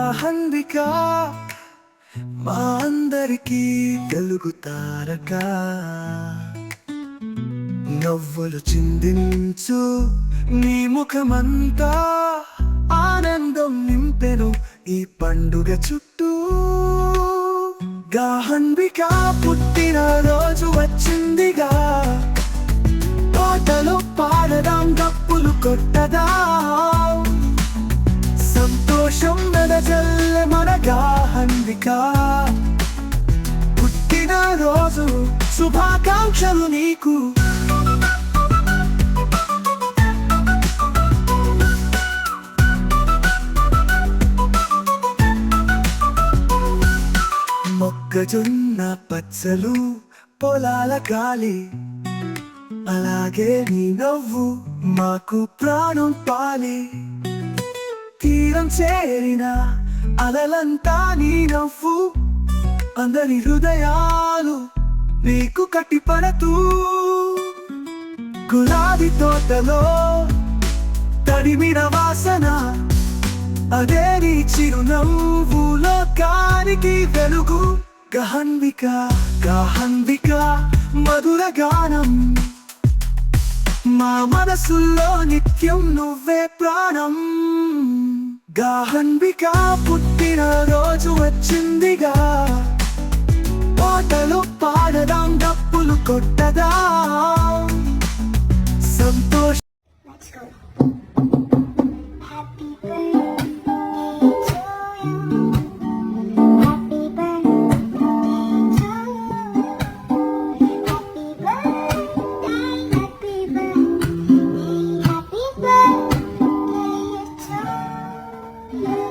గాహన్విక మా అందరికీ వెలుగు తారక నవ్వులు చిందించు నీ ముఖమంతా ఆనందం నింపెను ఈ పండుగ చుట్టూ గాహన్విక పుట్టిన రోజు వచ్చిందిగా పాటలు పాడదాం డప్పులు కొట్టదాం సంతోషం వెదజల్లె మన గాహన్విక పుట్టిన రోజు శుభాకాంక్షలు నీకు మొక్కజొన్న పచ్చలు పొలాల గాలి అలాగే నీ నవ్వు మాకు ప్రాణం పాలి తీరం చేరిన అలలంతా నీ నవ్వు అందరి హృదయాలు నీకు కట్టిపడతూ గులాబీ తోటలో తడిమిన వాసన అదే నీ చిరునవ్వు లోకానికి వెలుగు గాహన్విక గాహన్విక మధుర గానం మా మనసుల్లో నిత్యం నువ్వే ప్రాణం గాహన్విక పుట్టిన రోజు వచ్చిందిగా పాటలు పాడదాం డప్పులు కొట్టదాం సంతోషం Yeah.